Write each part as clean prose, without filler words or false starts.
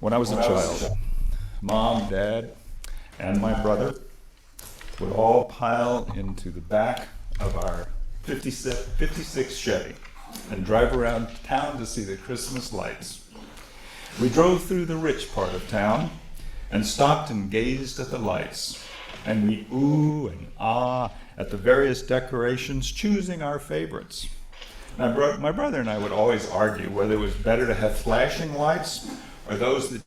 When I was a child, Mom, Dad, and my brother would all pile into the back of our 56 Chevy and drive around town to see the Christmas lights. We drove through the rich part of town and stopped and gazed at the lights, and we ooh and ah at the various decorations, choosing our favorites. My brother and I would always argue whether it was better to have flashing lights or those that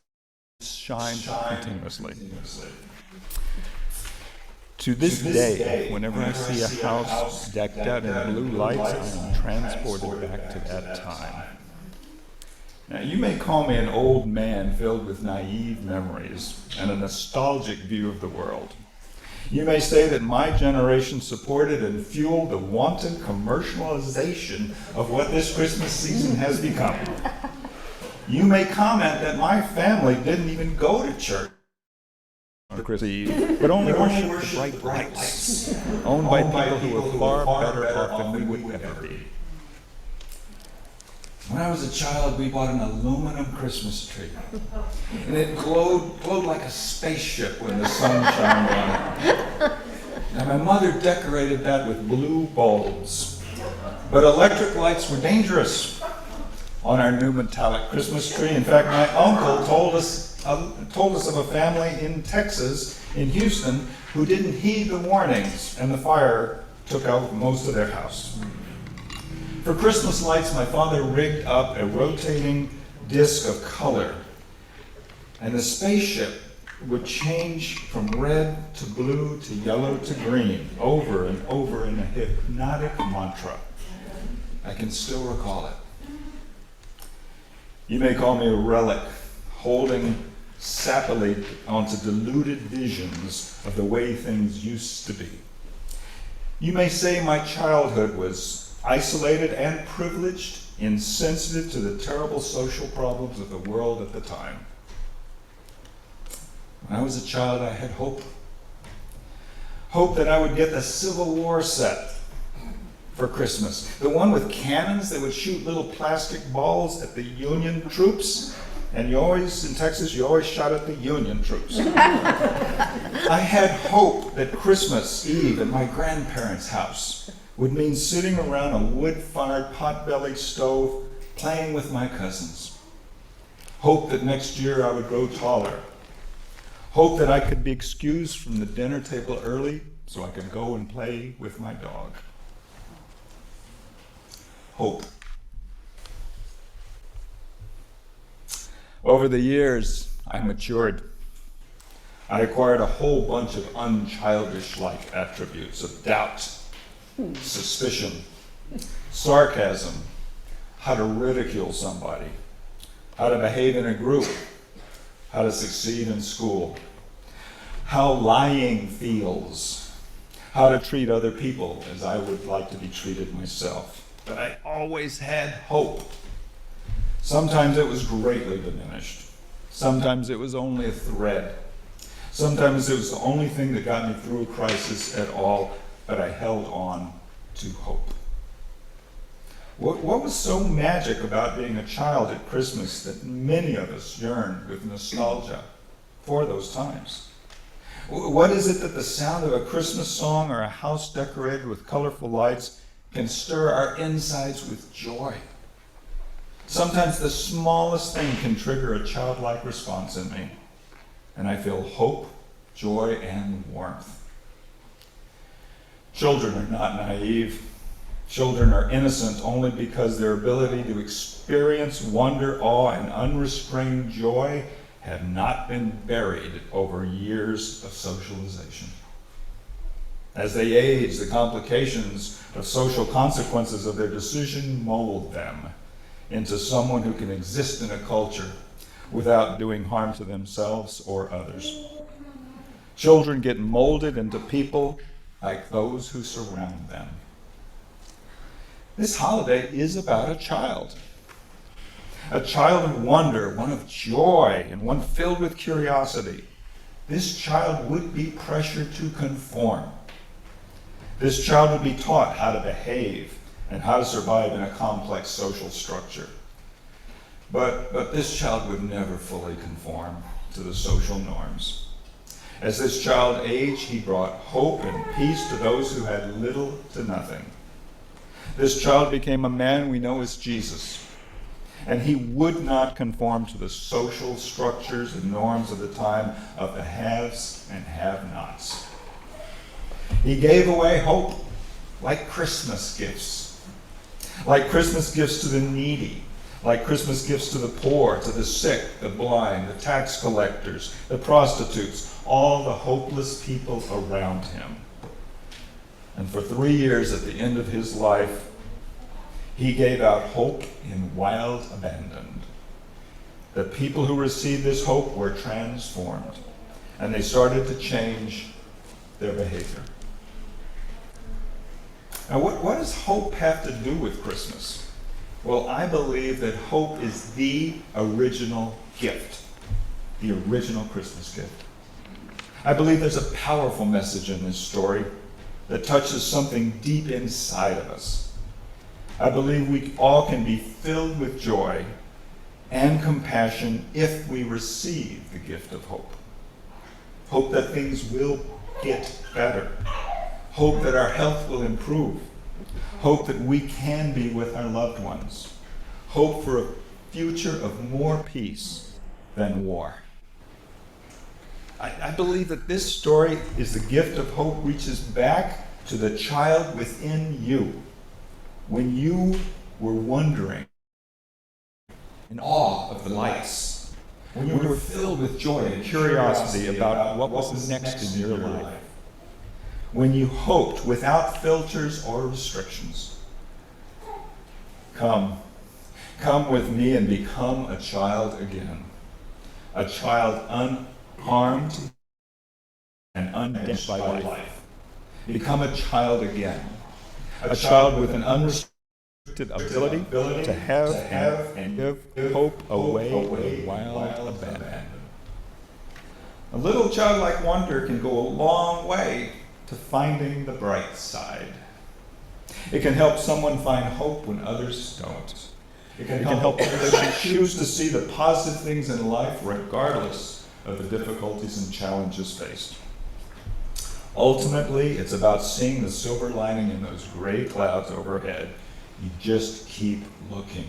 shine continuously. To this day, whenever I see a house decked out in blue lights, I am transported back to that time. Now, you may call me an old man filled with naive memories and a nostalgic view of the world. You may say that my generation supported and fueled the wanton commercialization of what this Christmas season has become. You may comment that my family didn't even go to church on Christmas Eve, but only worshiped the bright lights, owned by people who were far better off than we would ever be. When I was a child, we bought an aluminum Christmas tree, and it glowed like a spaceship when the sun shined on it. And my mother decorated that with blue bulbs, but electric lights were dangerous on our new metallic Christmas tree. In fact, my uncle told us of a family in Texas, in Houston, who didn't heed the warnings, and the fire took out most of their house. For Christmas lights, my father rigged up a rotating disc of color, and the spaceship would change from red to blue to yellow to green over and over in a hypnotic mantra. I can still recall it. You may call me a relic, holding sappily onto deluded visions of the way things used to be. You may say my childhood was isolated and privileged, insensitive to the terrible social problems of the world at the time. When I was a child, I had hope. Hope that I would get the Civil War set for Christmas. The one with cannons that would shoot little plastic balls at the Union troops. And in Texas, you always shot at the Union troops. I had hope that Christmas Eve at my grandparents' house would mean sitting around a wood-fired pot-bellied stove playing with my cousins. Hope that next year I would grow taller. Hope that I could be excused from the dinner table early so I could go and play with my dog. Hope. Over the years, I matured. I acquired a whole bunch of unchildish-like attributes of doubt, suspicion, sarcasm, how to ridicule somebody, how to behave in a group, how to succeed in school, how lying feels, how to treat other people as I would like to be treated myself. But I always had hope. Sometimes it was greatly diminished. Sometimes it was only a thread. Sometimes it was the only thing that got me through a crisis at all, but I held on to hope. What was so magic about being a child at Christmas that many of us yearned with nostalgia for those times? What is it that the sound of a Christmas song or a house decorated with colorful lights can stir our insides with joy? Sometimes the smallest thing can trigger a childlike response in me, and I feel hope, joy, and warmth. Children are not naive. Children are innocent only because their ability to experience wonder, awe, and unrestrained joy have not been buried over years of socialization. As they age, the complications of social consequences of their decision mold them into someone who can exist in a culture without doing harm to themselves or others. Children get molded into people like those who surround them. This holiday is about a child of wonder, one of joy, and one filled with curiosity. This child would be pressured to conform. This child would be taught how to behave and how to survive in a complex social structure. But this child would never fully conform to the social norms. As this child aged, he brought hope and peace to those who had little to nothing. This child became a man we know as Jesus, and he would not conform to the social structures and norms of the time of the haves and have-nots. He gave away hope like Christmas gifts to the needy, like Christmas gifts to the poor, to the sick, the blind, the tax collectors, the prostitutes, all the hopeless people around him. And for 3 years at the end of his life, he gave out hope in wild abandon. The people who received this hope were transformed, and they started to change their behavior. Now, what does hope have to do with Christmas? Well, I believe that hope is the original gift, the original Christmas gift. I believe there's a powerful message in this story that touches something deep inside of us. I believe we all can be filled with joy and compassion if we receive the gift of hope. Hope that things will get better. Hope that our health will improve. Hope that we can be with our loved ones. Hope for a future of more peace than war. I believe that this story is the gift of hope reaches back to the child within you when you were wondering in awe of the lights, when you were filled with joy and curiosity about what was next in your life, when you hoped without filters or restrictions. Come with me and become a child again, a child unharmed and undamaged by life. Become a child again, a child with an unrestricted ability to have and give hope away in wild abandon. A little childlike wonder can go a long way to finding the bright side. It can help someone find hope when others don't. It can help others choose to see the positive things in life regardless of the difficulties and challenges faced. Ultimately, it's about seeing the silver lining in those gray clouds overhead. You just keep looking.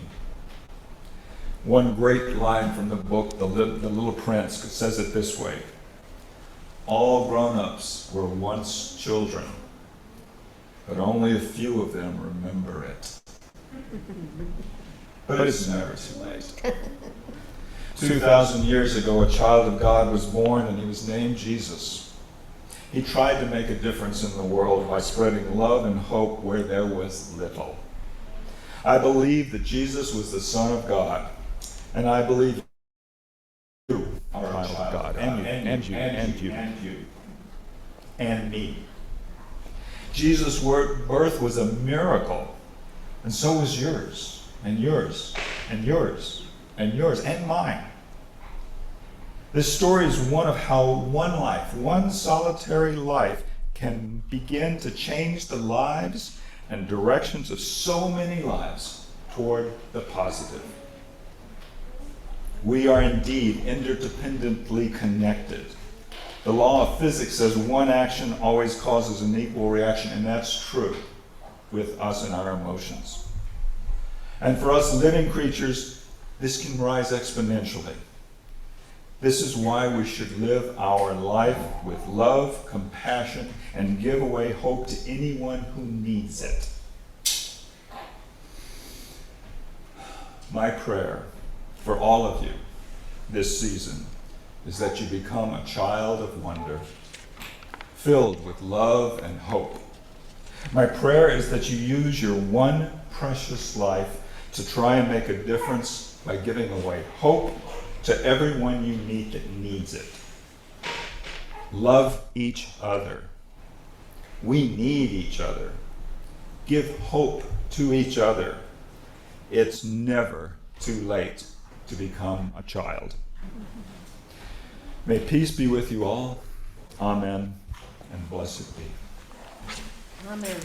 One great line from the book, The Little Prince, says it this way: all grown-ups were once children, but only a few of them remember it. But it's never too late. 2,000 years ago, a child of God was born, and he was named Jesus. He tried to make a difference in the world by spreading love and hope where there was little. I believe that Jesus was the Son of God, and I believe you are a child of God, and you, and me. Jesus' birth was a miracle, and so was yours, and yours, and yours, and yours, and mine. This story is one of how one life, one solitary life, can begin to change the lives and directions of so many lives toward the positive. We are indeed interdependently connected. The law of physics says one action always causes an equal reaction, and that's true with us and our emotions. And for us living creatures, this can rise exponentially. This is why we should live our life with love, compassion, and give away hope to anyone who needs it. My prayer for all of you this season is that you become a child of wonder, filled with love and hope. My prayer is that you use your one precious life to try and make a difference by giving away hope to everyone you meet that needs it. Love each other. We need each other. Give hope to each other. It's never too late to become a child. May peace be with you all. Amen, and blessed be. Amen.